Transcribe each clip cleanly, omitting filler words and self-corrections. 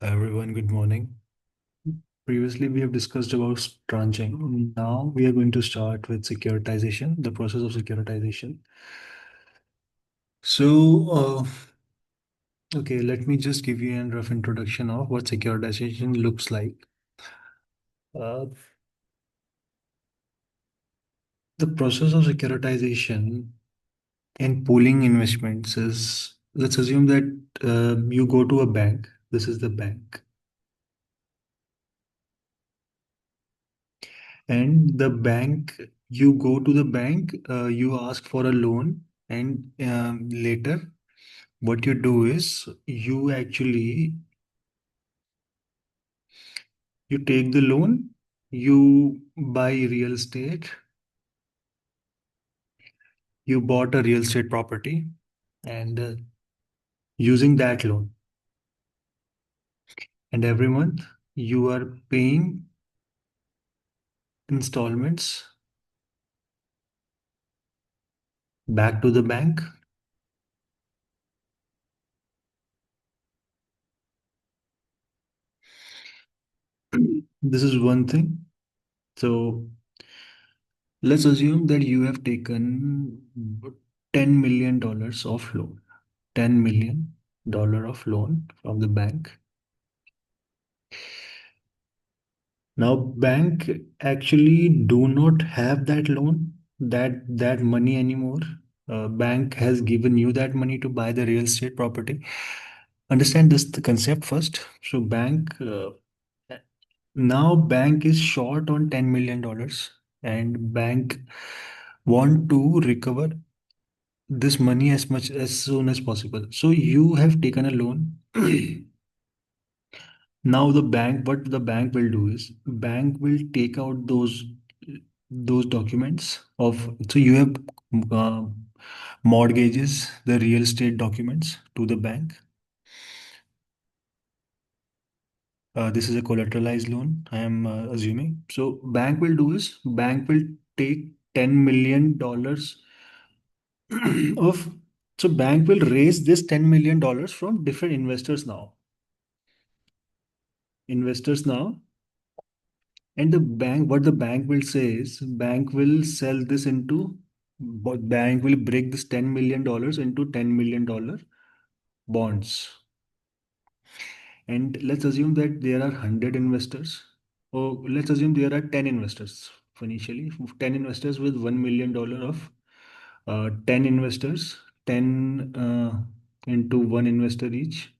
Everyone, good morning. Previously, we have discussed about tranching. Now, we are going to start with securitization, the process of securitization. So, okay, let me just give you a rough introduction of what securitization looks like. Uh, the process of securitization and pooling investments is, let's assume that you go to a bank. This is the bank. And the bank, you go to the bank, you ask for a loan, and later what you do is you take the loan, you buy real estate, you bought a real estate property, and using that loan, and every month you are paying installments back to the bank. This is one thing. So let's assume that you have taken $10 million of loan, $10 million of loan from the bank. Now, bank actually do not have that loan, that money anymore. Bank has given you that money to buy the real estate property. Understand this the concept first. So now bank is short on $10 million, and bank want to recover this money as much as soon as possible. So you have taken a loan. Now what the bank will do is bank will take out those documents of, so you have uh, mortgages, the real estate documents to the bank. This is a collateralized loan, I am assuming. So bank will do is bank will take $10 million of, so bank will raise this $10 million from different investors now. And the bank, what the bank will say is, bank will sell this into, but bank will break this $10 million into $10 million bonds. And let's assume that there are 100 investors, or let's assume there are 10 investors initially, 10 investors with $1 million of 10 investors, 10 into one investor each.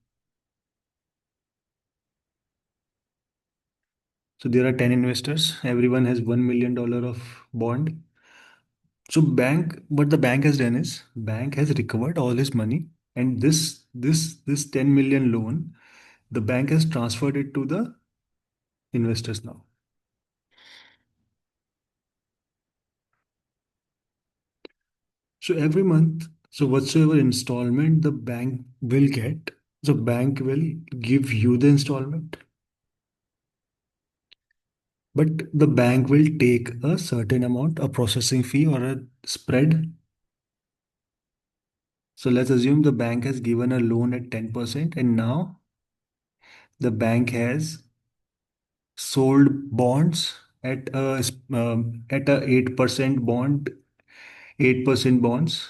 So there are 10 investors, everyone has $1 million of bond. So what the bank has done is bank has recovered all his money, and this 10 million loan, the bank has transferred it to the investors now. So every month, so whatsoever installment the bank will get, so bank will give you the installment, but the bank will take a certain amount, a processing fee or a spread. So let's assume the bank has given a loan at 10%, and now the bank has sold bonds at a 8% bond, 8% bonds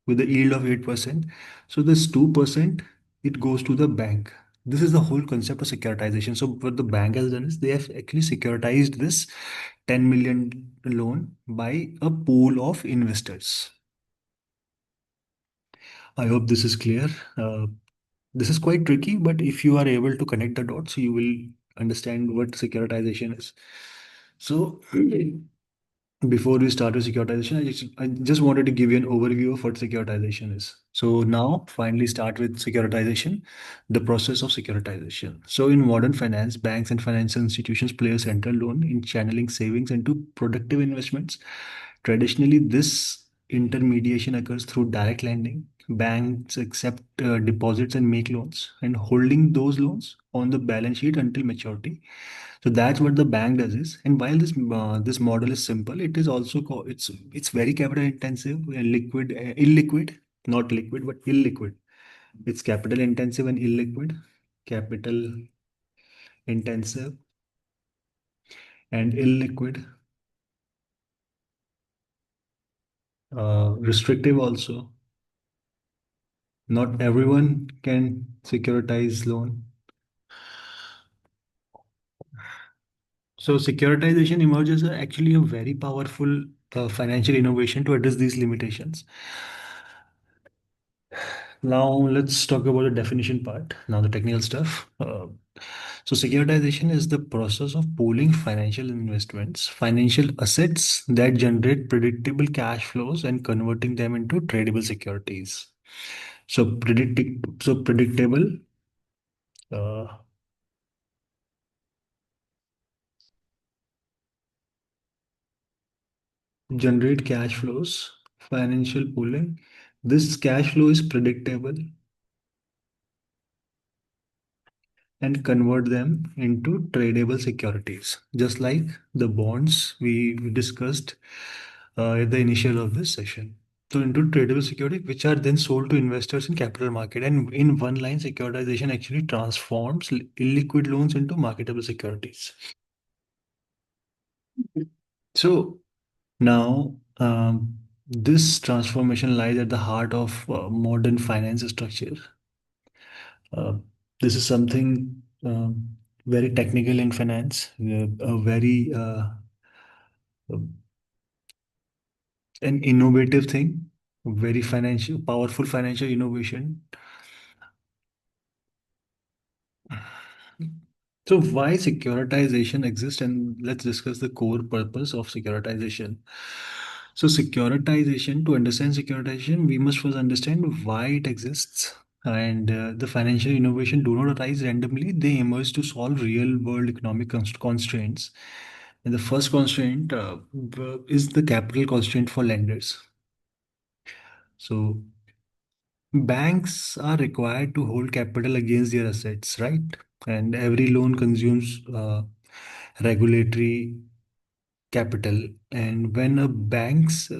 with a yield of 8%. So this 2%, it goes to the bank. This is the whole concept of securitization. So what the bank has done is they have actually securitized this 10 million loan by a pool of investors. I hope this is clear. Uh, this is quite tricky, but if you are able to connect the dots, you will understand what securitization is. So before we start with securitization, I just wanted to give you an overview of what securitization is. So now, finally, start with securitization, the process of securitization. So in modern finance, banks and financial institutions play a central role in channeling savings into productive investments. Traditionally, this intermediation occurs through direct lending. Banks accept deposits and make loans, and holding those loans on the balance sheet until maturity. So that's what the bank does is, and while this model is simple, it is also it's very capital intensive, illiquid, not liquid but illiquid. It's capital intensive and illiquid. Capital. intensive, and illiquid, restrictive also. Not everyone can securitize loan. So securitization emerges as actually a very powerful financial innovation to address these limitations. Now let's talk about the definition part. Now the technical stuff. So securitization is the process of pooling financial investments, financial assets that generate predictable cash flows and converting them into tradable securities. So predictable uh, generate cash flows, financial pooling. This cash flow is predictable and convert them into tradable securities, just like the bonds we discussed at the initial of this session. So into tradable security, which are then sold to investors in capital market. And in one line, securitization actually transforms illiquid loans into marketable securities. So now, this transformation lies at the heart of modern finance structure. Uh, this is something very technical in finance, a very an innovative thing, very financial, powerful financial innovation. So why securitization exists, and let's discuss the core purpose of securitization. So securitization, to understand securitization, we must first understand why it exists. And the financial innovation do not arise randomly; they emerge to solve real-world economic constraints. And the first constraint is the capital constraint for lenders. So banks are required to hold capital against their assets, right? And every loan consumes regulatory capital. And when a bank's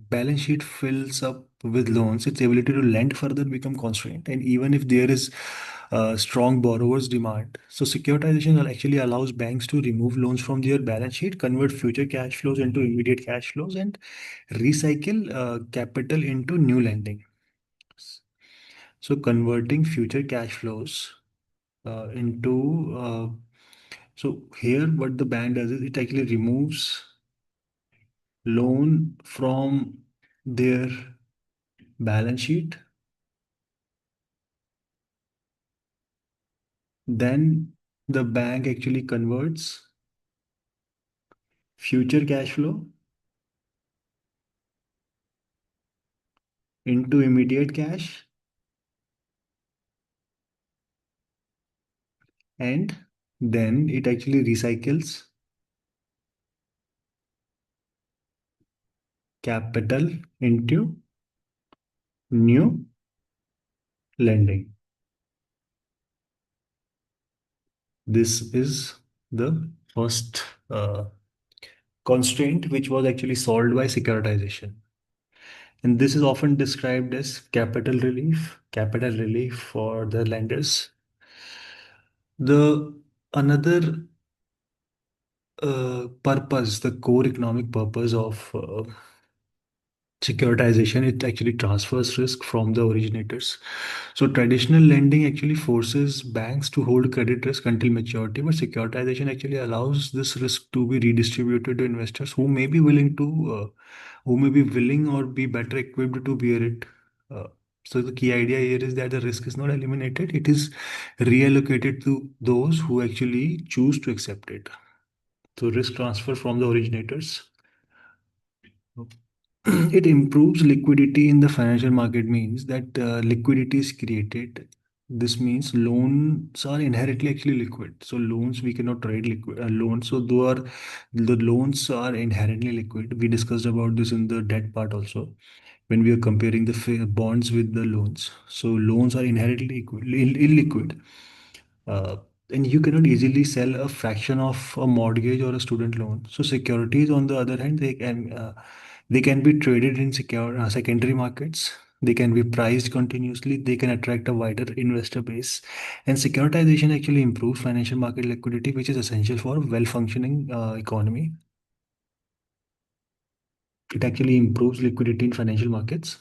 balance sheet fills up with loans, its ability to lend further become constrained. And even if there is strong borrowers demand, so securitization actually allows banks to remove loans from their balance sheet, convert future cash flows into immediate cash flows, and recycle capital into new lending. So converting future cash flows into so here what the bank does is it actually removes loan from their balance sheet, then the bank actually converts future cash flow into immediate cash, and then it actually recycles capital into new lending. This is the first constraint which was actually solved by securitization. And this is often described as capital relief for the lenders. The another purpose, the core economic purpose of securitization, it actually transfers risk from the originators. So traditional lending actually forces banks to hold credit risk until maturity, but securitization actually allows this risk to be redistributed to investors who may be willing or be better equipped to bear it. Uh, so the key idea here is that the risk is not eliminated; it is reallocated to those who actually choose to accept it. So risk transfer from the originators. It improves liquidity in the financial market means that liquidity is created. This means loans are inherently actually liquid. So loans we cannot trade liquid loans. So the loans are inherently liquid. We discussed about this in the debt part also when we are comparing the bonds with the loans. So loans are inherently illiquid. Uh, and you cannot easily sell a fraction of a mortgage or a student loan. So securities, on the other hand, they can be traded in secondary markets. They can be priced continuously, they can attract a wider investor base. And securitization actually improves financial market liquidity, which is essential for well-functioning economy. It actually improves liquidity in financial markets.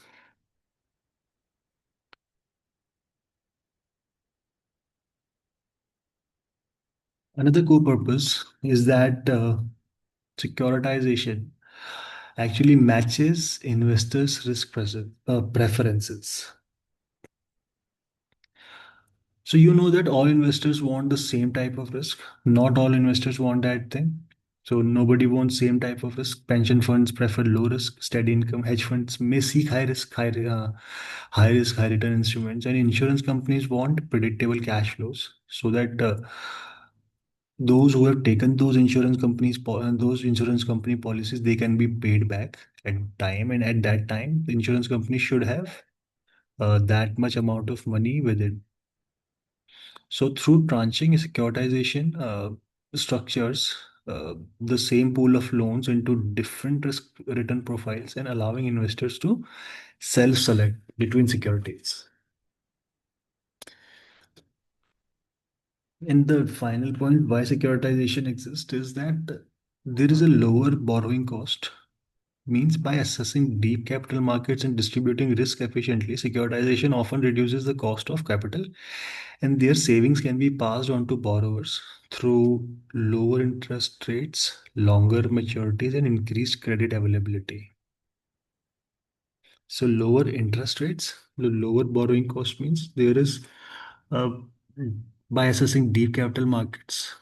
Another core purpose is that securitization actually matches investors' preferences. So you know that all investors want the same type of risk. Not all investors want that thing. So nobody wants same type of risk. Pension funds prefer low risk, steady income. Hedge funds may seek high risk, high return instruments, and insurance companies want predictable cash flows so that those who have taken those insurance company policies, they can be paid back at time, and at that time the insurance company should have that much amount of money with it. So through tranching securitization structures the same pool of loans into different risk return profiles and allowing investors to self-select between securities. And the final point why securitization exists is that there is a lower borrowing cost. Means by assessing deep capital markets and distributing risk efficiently, securitization often reduces the cost of capital, and their savings can be passed on to borrowers through lower interest rates, longer maturities, and increased credit availability. So, lower interest rates, the lower borrowing cost means there is, uh, by assessing deep capital markets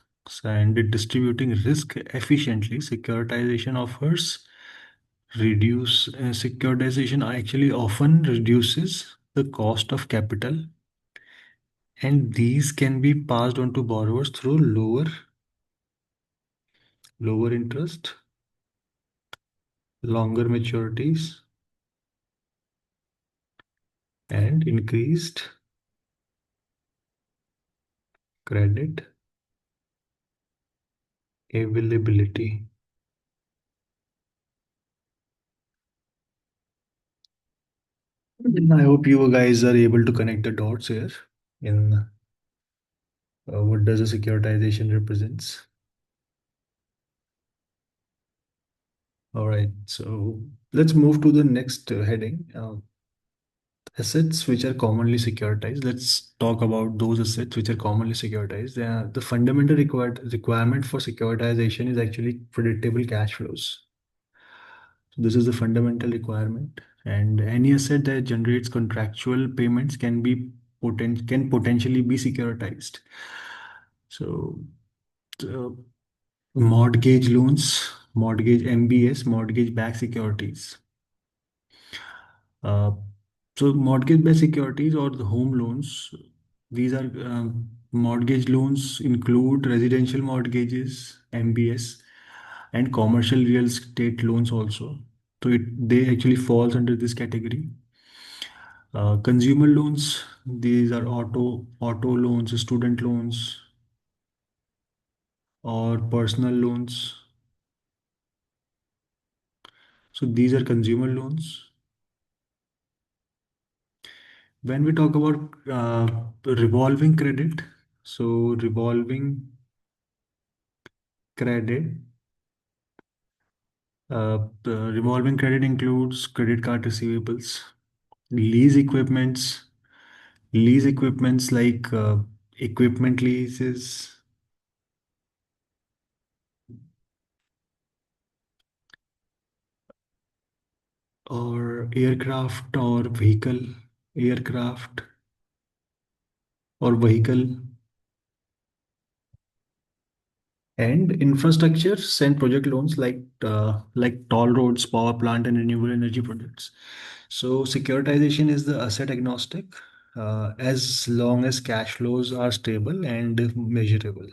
and distributing risk efficiently, securitization actually often reduces the cost of capital, and these can be passed on to borrowers through lower interest, longer maturities, and increased credit availability. I hope you guys are able to connect the dots here in what does a securitization represents. All right, so let's move to the next heading. Assets which are commonly securitized. Let's talk about those assets which are commonly securitized. The fundamental requirement for securitization is actually predictable cash flows. So this is the fundamental requirement, and any asset that generates contractual payments can potentially be securitized. So uh, mortgage loans, mortgage MBS, mortgage-backed securities. Uh, so mortgage-backed securities or the home loans, these are mortgage loans include residential mortgages, MBS, and commercial real estate loans also. So they actually falls under this category. Consumer loans, these are auto loans, student loans, or personal loans. So these are consumer loans. When we talk about revolving credit, so credit, revolving credit includes credit card receivables, lease equipments, lease equipments like equipment leases, or aircraft or vehicle, and infrastructures and project loans like toll roads, power plant, and renewable energy projects. So securitization is the asset agnostic as long as cash flows are stable and measurable.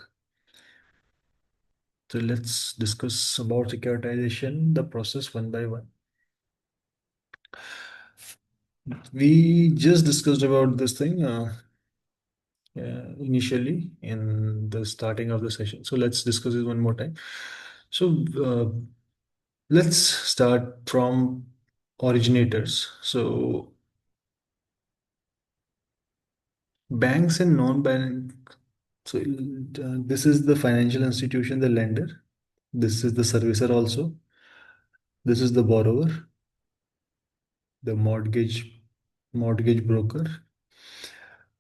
So let's discuss about securitization, the process one by one. We just discussed about this thing initially in the starting of the session. So let's discuss it one more time. So let's start from originators. So Banks and non-bank. So this is the financial institution, the lender. This is the servicer also. This is the borrower, the mortgage broker,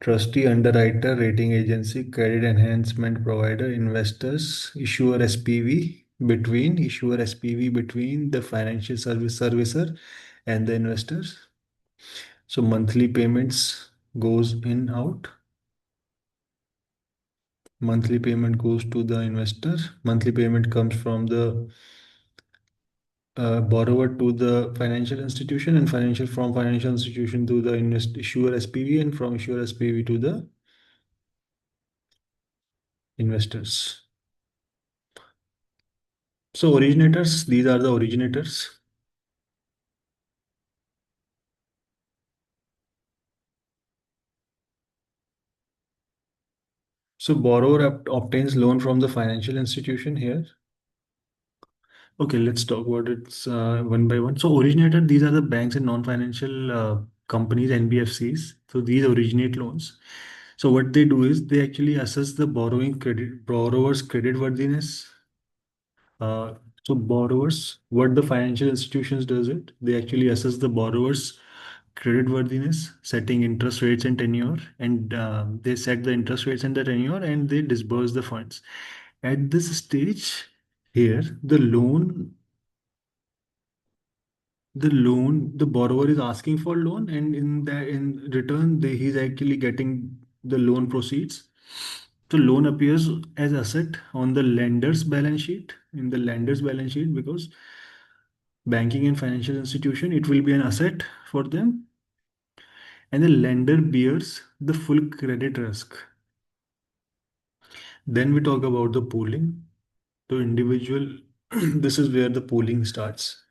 trustee, underwriter, rating agency, credit enhancement provider, investors, issuer SPV between the financial service servicer and the investors. So monthly payments goes in out. Monthly payment goes to the investor. Monthly payment comes from the borrower to the financial institution, and financial institution to the issuer SPV, and from issuer SPV to the investors. So originators, these are the originators. So borrower obtains loan from the financial institution here. Okay, let's talk about it one by one. So originator, these are the banks and non-financial companies, NBFCs. So these originate loans. So what they do is they actually assess the borrower's credit worthiness. Uh, so borrowers, what the financial institutions does it, they actually assess the borrower's credit worthiness, setting interest rates and tenure, and they set the interest rates and the tenure, and they disburse the funds. At this stage, here the borrower is asking for loan, and in return he's actually getting the loan proceeds. So loan appears as asset on the lender's balance sheet, in the lender's balance sheet, because banking and financial institution, it will be an asset for them, and the lender bears the full credit risk. Then we talk about the pooling. So individual, this is where the pooling starts.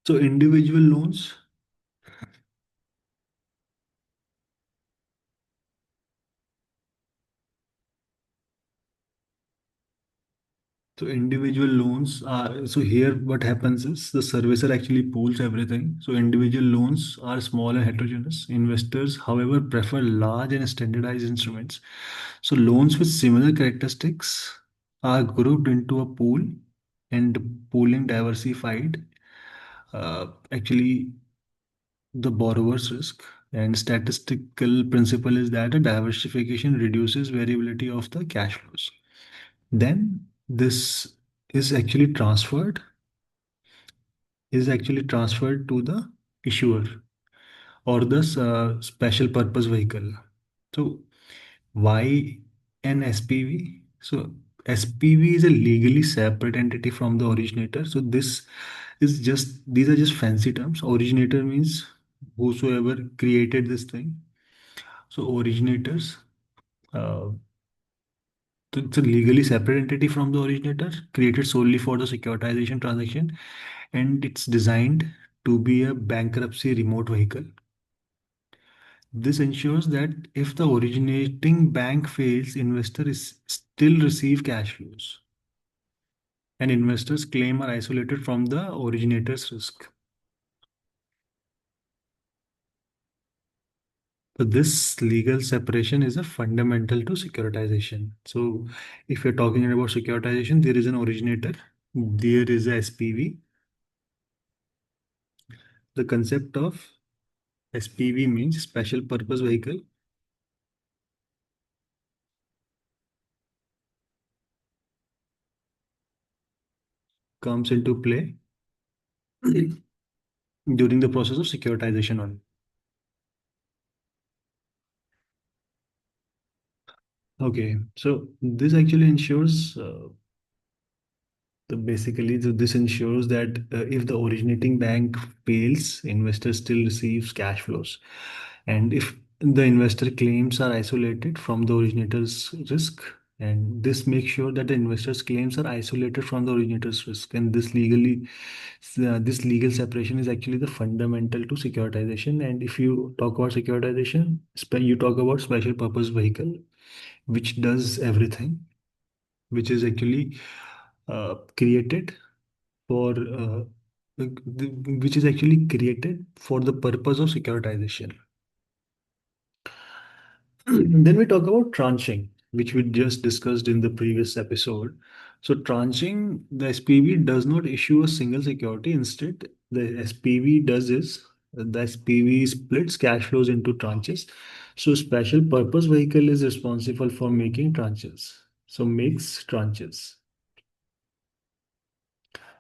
So individual loans. So individual loans are, so here what happens is the servicer actually pools everything. So individual loans are small and heterogeneous. Investors, however, prefer large and standardized instruments. So loans with similar characteristics are grouped into a pool, and pooling diversified actually the borrower's risk. And statistical principle is that a diversification reduces variability of the cash flows. Then this is actually transferred to the issuer or the special purpose vehicle. So why an SPV? So SPV is a legally separate entity from the originator. So these are just fancy terms. Originator means whosoever created this thing. So originators, uh, so it's a legally separate entity from the originator, created solely for the securitization transaction, and it's designed to be a bankruptcy remote vehicle. This ensures that if the originating bank fails, investors still receive cash flows, and investors' claim are isolated from the originator's risk. So this legal separation is a fundamental to securitization. So if you're talking about securitization, there is an originator, there is a SPV. The concept of SPV means special purpose vehicle comes into play during the process of securitization only. Okay, so this actually ensures this ensures that if the originating bank fails, investor still receives cash flows, and if the investor claims are isolated from the originator's risk, and this makes sure that the investor's claims are isolated from the originator's risk, and this legal separation is actually the fundamental to securitization. And if you talk about securitization, you talk about special purpose vehicle, which does everything, which is actually created for which is actually created for the purpose of securitization. Then we talk about tranching, which we just discussed in the previous episode. So, tranching, the SPV does not issue a single security. Instead, the SPV does is the SPV splits cash flows into tranches. So, special purpose vehicle is responsible for making tranches. So, makes tranches.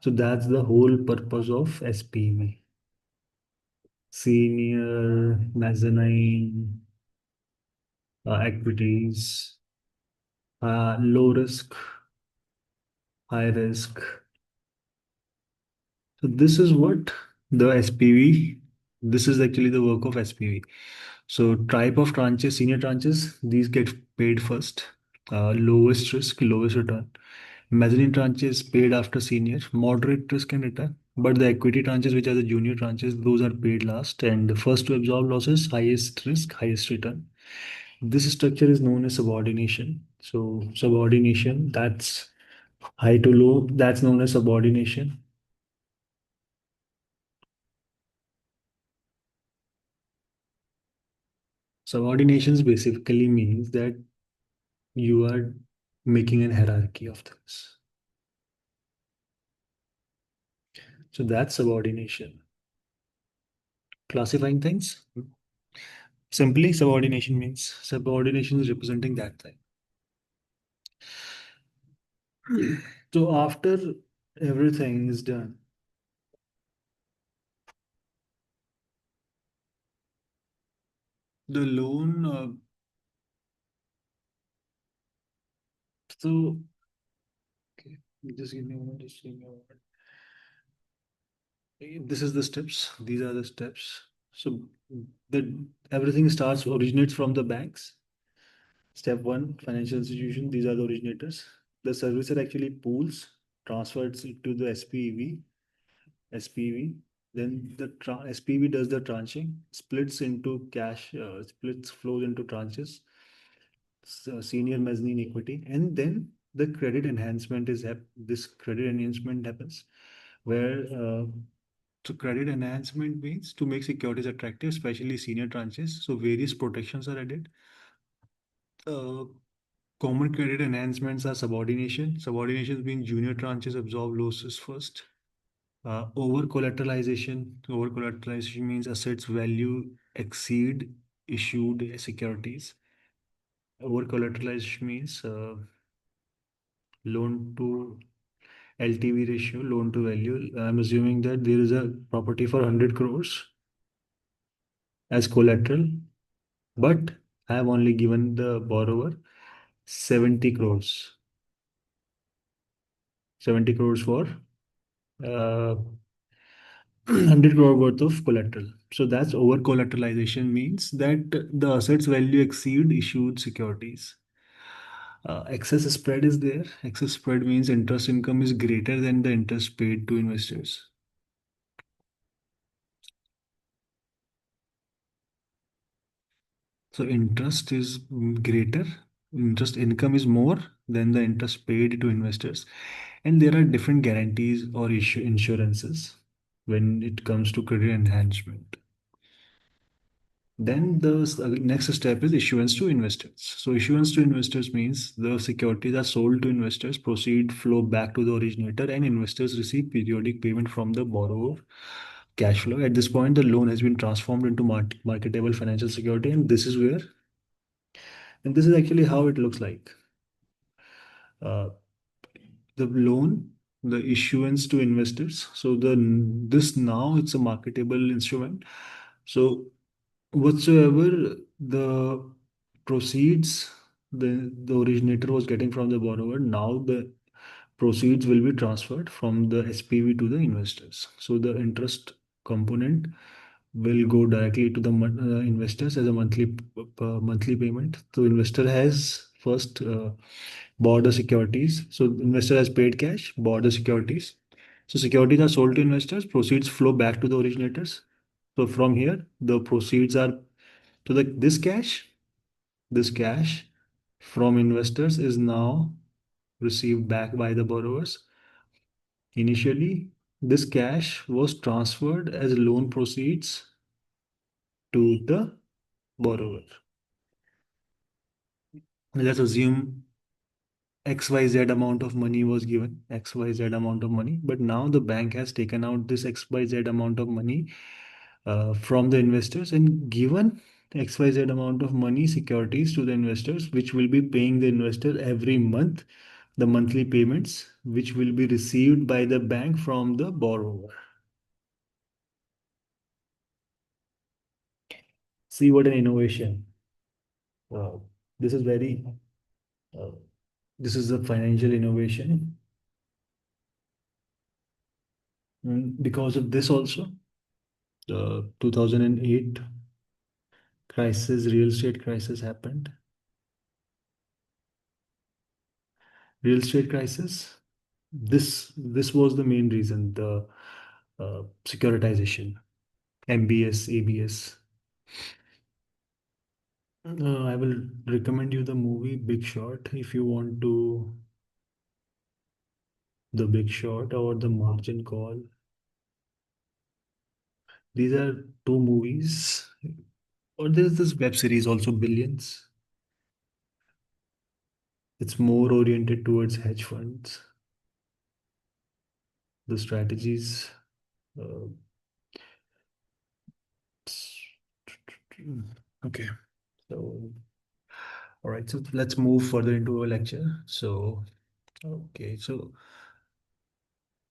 So, that's the whole purpose of SPV. Senior, mezzanine, equities, low risk, high risk. So this is what the SPV, this is actually the work of SPV. So type of tranches, senior tranches, these get paid first. Lowest risk, lowest return. Mezzanine tranches paid after senior, moderate risk and return. But the equity tranches, which are the junior tranches, those are paid last. And the first to absorb losses, highest risk, highest return. This structure is known as subordination. So subordination, that's high to low, that's known as subordination. Subordinations basically means that you are making an hierarchy of things. So that's subordination. Classifying things. Simply, subordination is representing that thing. So after everything is done, the loan. So okay, just give me a moment. Just give me a moment. This is the steps. These are the steps. So the everything originates from the banks. Step one, financial institution. These are the originators. The servicer actually pools, transfers it to the SPV. SPV. Then the SPV does the tranching, splits into cash, splits flows into tranches, senior mezzanine equity, and then the credit enhancement this credit enhancement happens, where so credit enhancement means to make securities attractive, especially senior tranches. So various protections are added. Uh, Common credit enhancements are subordination. Subordinations mean junior tranches absorb losses first. Over collateralization. Over collateralization means assets value exceed issued securities. Over collateralization means loan to LTV ratio, loan to value. I'm assuming that there is a property for 100 crores as collateral, but I have only given the borrower 70 crores. 70 crores for 100 crore worth of collateral. So that's over collateralization means that the assets value exceed issued securities. Excess spread is there. Excess spread means interest income is greater than the interest paid to investors. So interest is greater, interest income is more than the interest paid to investors. And there are different guarantees or issue insurances when it comes to credit enhancement. Then the next step is issuance to investors. So issuance to investors means the securities are sold to investors, proceed flow back to the originator, and investors receive periodic payment from the borrower cash flow. At this point, the loan has been transformed into marketable financial security, and this is actually how it looks like. Uh, the loan, the issuance to investors. So this now it's a marketable instrument. So whatsoever the proceeds the originator was getting from the borrower, now the proceeds will be transferred from the SPV to the investors. So the interest component will go directly to the investors as a monthly payment. So investor has first bought the securities. So investor has paid cash, bought the securities. So securities are sold to investors. Proceeds flow back to the originators. So from here, the proceeds are to this cash from investors is now received back by the borrowers. Initially, This cash was transferred as loan proceeds to the borrower. Let's assume XYZ amount of money was given, XYZ amount of money, but now the bank has taken out this XYZ amount of money from the investors and given XYZ amount of money securities to the investors, which will be paying the investor every month the monthly payments, which will be received by the bank from the borrower. See what an innovation. Wow. This is very, uh, this is a financial innovation. Because of this also, the 2008 crisis, real estate crisis happened. Real estate crisis. This was the main reason. The securitization, MBS, ABS. I will recommend you the movie Big Short if you want to. The Big Short or the Margin Call. These are two movies. Or there's this web series also, Billions. It's more oriented towards hedge funds. The strategies. Uh, okay. So, all right. So let's move further into a lecture. So, okay. So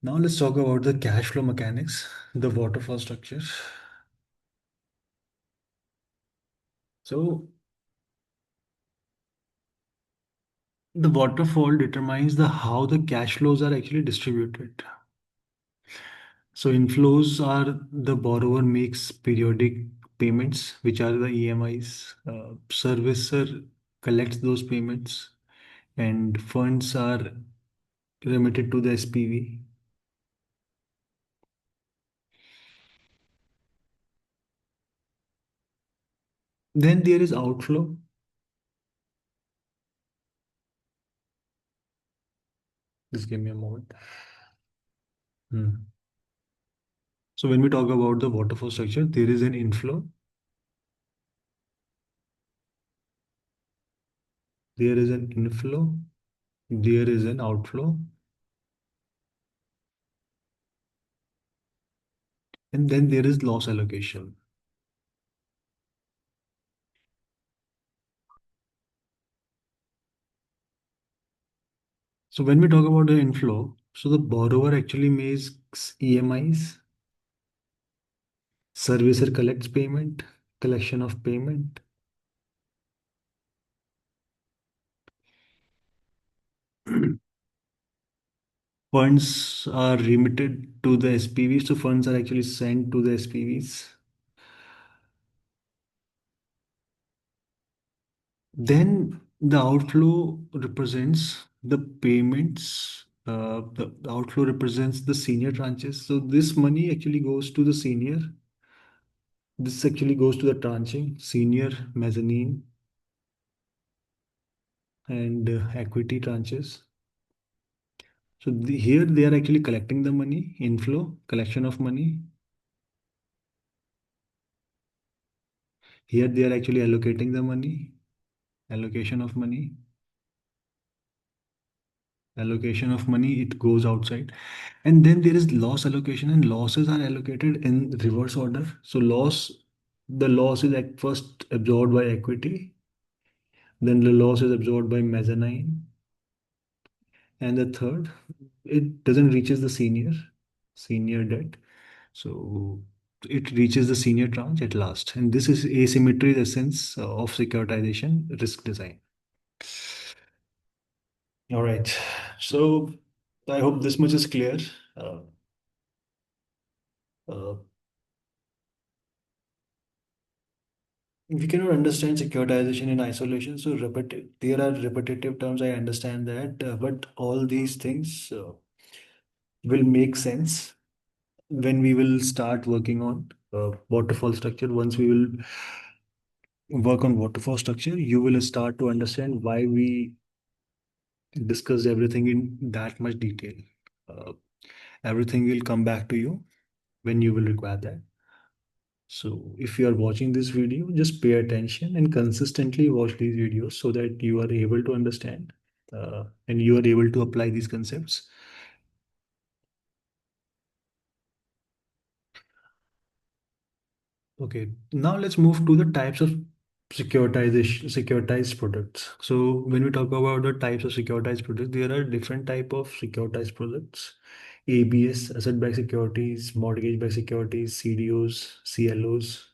now let's talk about the cash flow mechanics, the waterfall structure. So the waterfall determines the how the cash flows are actually distributed. So inflows are the borrower makes periodic payments, which are the EMIs. Servicer collects those payments, and funds are remitted to the SPV. Then there is outflow. Just give me a moment. Hmm. So when we talk about the waterfall structure, there is an inflow, there is an inflow, there is an outflow, and then there is loss allocation. So when we talk about the inflow, so the borrower actually makes EMIs, servicer collects payment, collection of payment. Funds are remitted to the SPVs, so funds are actually sent to the SPVs. Then the outflow represents the payments. The outflow represents the senior tranches. So this money actually goes to the senior. This actually goes to the tranching, senior, mezzanine, and equity tranches. So here they are actually collecting the money, inflow, collection of money. Here they are actually allocating the money, allocation of money, allocation of money, it goes outside. And then there is loss allocation, and losses are allocated in reverse order. So the loss is like first absorbed by equity, then the loss is absorbed by mezzanine, and the third, it doesn't reaches the senior debt. So it reaches the senior tranche at last. And this is asymmetry, the essence of securitization risk design. All right. So I hope this much is clear. Uh, uh, we cannot understand securitization in isolation. So there are repetitive terms. I understand that, but all these things will make sense when we will start working on waterfall structure. Once we will work on waterfall structure, you will start to understand why we discussed everything in that much detail. Uh, Everything will come back to you when you will require that. So if you are watching this video, just pay attention and consistently watch these videos so that you are able to understand and you are able to apply these concepts. Okay, now let's move to the types of securitized products. So when we talk about the types of securitized products, there are different type of securitized products. ABS, asset-backed securities, mortgage-backed securities, CDOs, CLOs,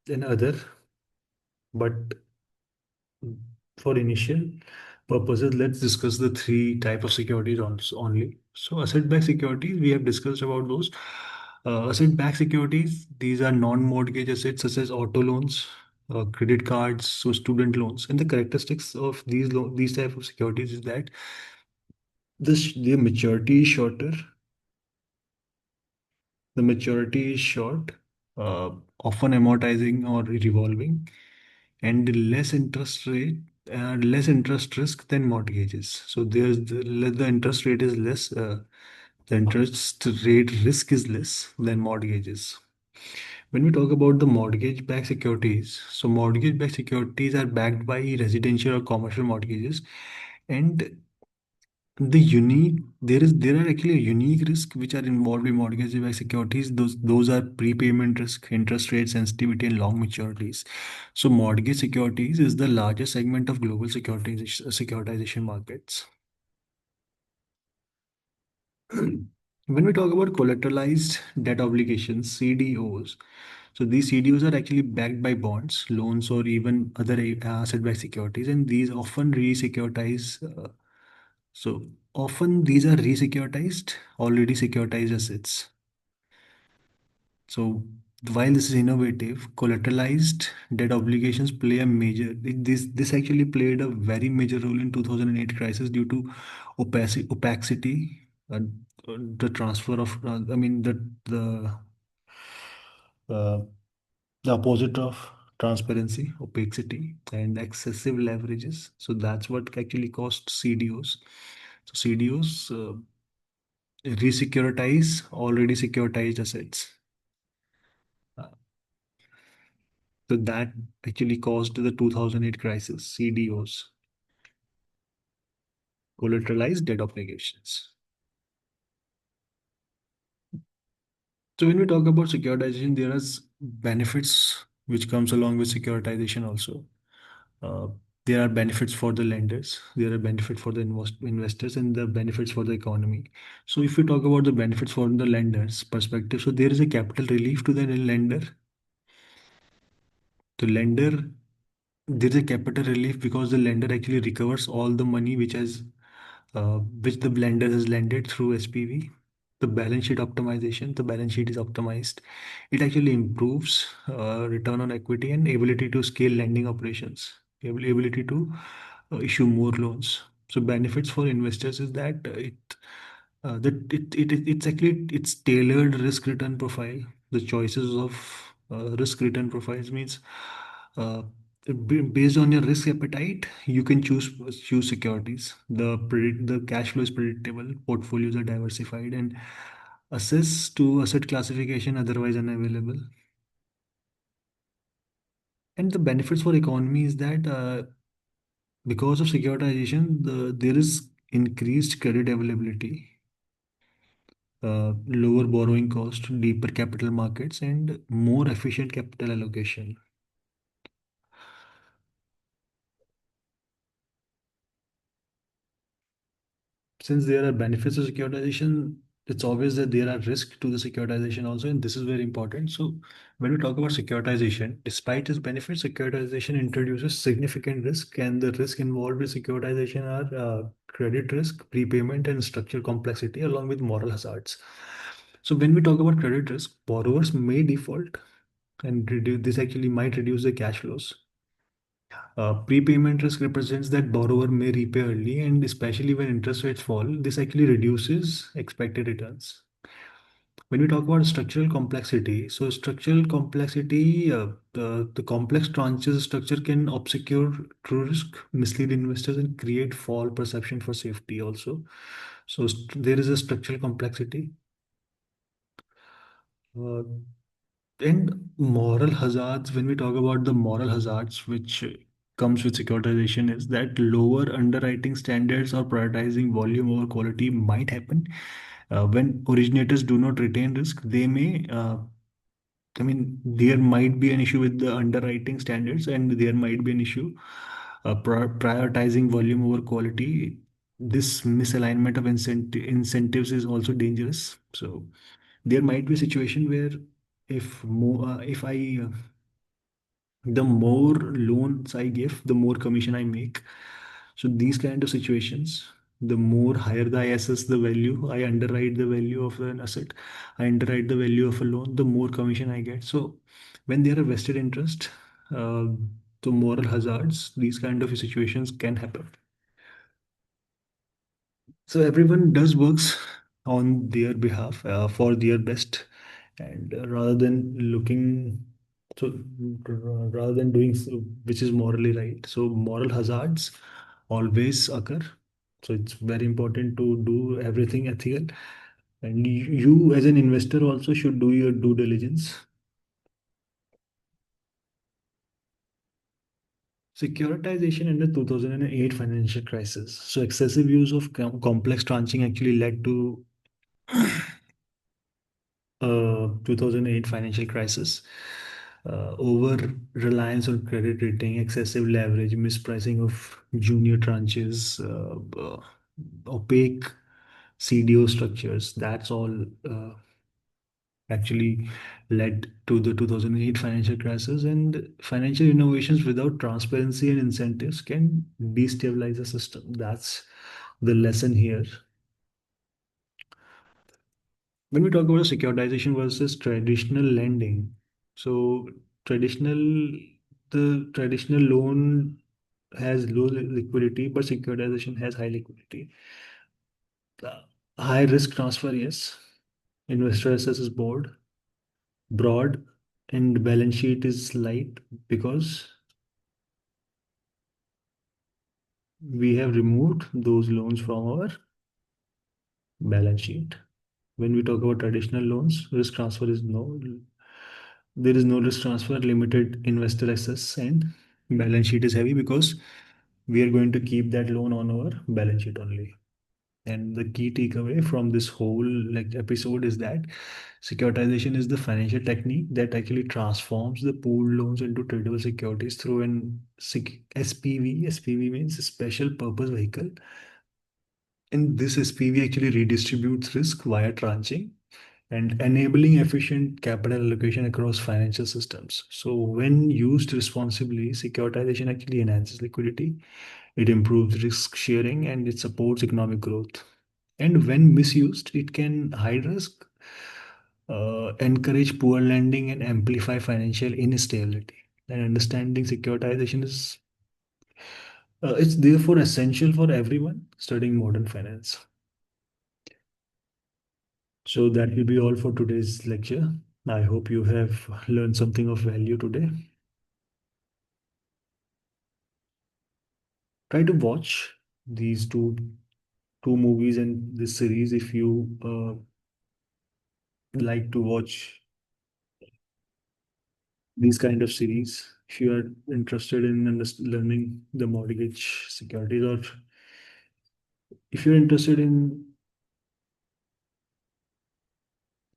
and other. But for initial purposes, let's discuss the three type of securities only. So asset-backed securities, we have discussed about those. Asset-backed securities, these are non-mortgage assets such as auto loans, credit cards, so student loans. And the characteristics of these type of securities is that their maturity is shorter. The maturity is short, uh, often amortizing or revolving, and less interest risk than mortgages. So the interest rate is less. The interest rate risk is less than mortgages. When we talk about the mortgage-backed securities, so mortgage-backed securities are backed by residential or commercial mortgages, and there are actually a unique risk which are involved in mortgage-backed securities. Those are prepayment risk, interest rate sensitivity, and long maturities. So mortgage securities is the largest segment of global securitization markets. When we talk about collateralized debt obligations, CDOs, so these CDOs are actually backed by bonds, loans, or even other asset-backed securities, and these often re-securitize. So often these are re-securitized, already securitized assets. So while this is innovative, collateralized debt obligations play a major. This actually played a very major role in 2008 crisis due to opacity, the transfer of. I mean uh, the opposite of transparency, opacity, and excessive leverages. So that's what actually caused CDOs. So CDOs re-securitize already securitized assets. Uh, So that actually caused the 2008 crisis, CDOs, collateralized debt obligations. So when we talk about securitization, there are benefits which comes along with securitization also. Uh, there are benefits for the lenders, there are benefits for the investors, and the benefits for the economy. So if we talk about the benefits from the lenders perspective, so there is a capital relief to the lender. The lender There is a capital relief because the lender actually recovers all the money which the lender has lended through SPV. The balance sheet optimization, the balance sheet is optimized. It actually improves return on equity and ability to scale lending operations, ability to issue more loans. So benefits for investors is that it's actually it's tailored risk return profile. The choices of risk return profiles means uh, based on your risk appetite, you can choose securities. The cash flow is predictable, portfolios are diversified, and access to asset classification otherwise unavailable. And the benefits for economy is that because of securitization, there is increased credit availability, lower borrowing cost, deeper capital markets, and more efficient capital allocation. Since there are benefits of securitization, it's obvious that there are risks to the securitization also, and this is very important. So, when we talk about securitization, despite its benefits, securitization introduces significant risk, and the risk involved with securitization are credit risk, prepayment, and structural complexity, along with moral hazards. So, when we talk about credit risk, borrowers may default, and this actually might reduce the cash flows. Prepayment risk represents that borrower may repay early, and especially when interest rates fall, this actually reduces expected returns. When we talk about structural complexity, so structural complexity, the complex tranches structure can obscure true risk, mislead investors, and create false perception for safety also. So there is a structural complexity uh, and moral hazards. When we talk about the moral hazards, which comes with securitization, is that lower underwriting standards or prioritizing volume over quality might happen. When originators do not retain risk, they may I mean, there might be an issue with the underwriting standards, and there might be an issue prioritizing volume over quality. This misalignment of incentives is also dangerous. So there might be a situation where if I the more loans I give, the more commission I make. So these kind of situations, the more higher the I assess the value, I underwrite the value of an asset, I underwrite the value of a loan, the more commission I get. So when there are vested interest, uh, the moral hazards, these kind of situations can happen. So everyone does works on their behalf for their best, and rather than looking so rather than doing so, which is morally right. So moral hazards always occur. So it's very important to do everything ethical, and you as an investor also should do your due diligence. Securitization in the 2008 financial crisis. So excessive use of complex tranching actually led to 2008 financial crisis. Over reliance on credit rating, excessive leverage, mispricing of junior tranches, opaque CDO structures. That's all actually led to the 2008 financial crisis. And financial innovations without transparency and incentives can destabilize the system. That's the lesson here. When we talk about securitization versus traditional lending, so traditional the traditional loan has low liquidity, but securitization has high liquidity. High risk transfer, yes. Investor access is broad, and balance sheet is light because we have removed those loans from our balance sheet. When we talk about traditional loans, risk transfer is no. There is no risk transfer, limited investor access, and balance sheet is heavy because we are going to keep that loan on our balance sheet only. And the key takeaway from this whole like episode is that securitization is the financial technique that actually transforms the pooled loans into tradable securities through an SPV. SPV means special purpose vehicle. And this SPV actually redistributes risk via tranching and enabling efficient capital allocation across financial systems. So, when used responsibly, securitization actually enhances liquidity, it improves risk sharing, and it supports economic growth. And when misused, it can hide risk, encourage poor lending, and amplify financial instability. And understanding securitization is it's therefore essential for everyone studying modern finance. So that will be all for today's lecture. I hope you have learned something of value today. Try to watch these two movies and this series if you like to watch these kind of series. If you are interested in learning the mortgage securities, or if you're interested in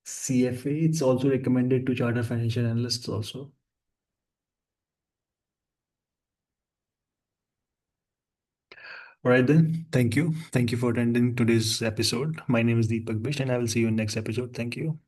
CFA, it's also recommended to charter financial analysts also. All right then. Thank you. Thank you for attending today's episode. My name is Deepak Bish, and I will see you in next episode. Thank you.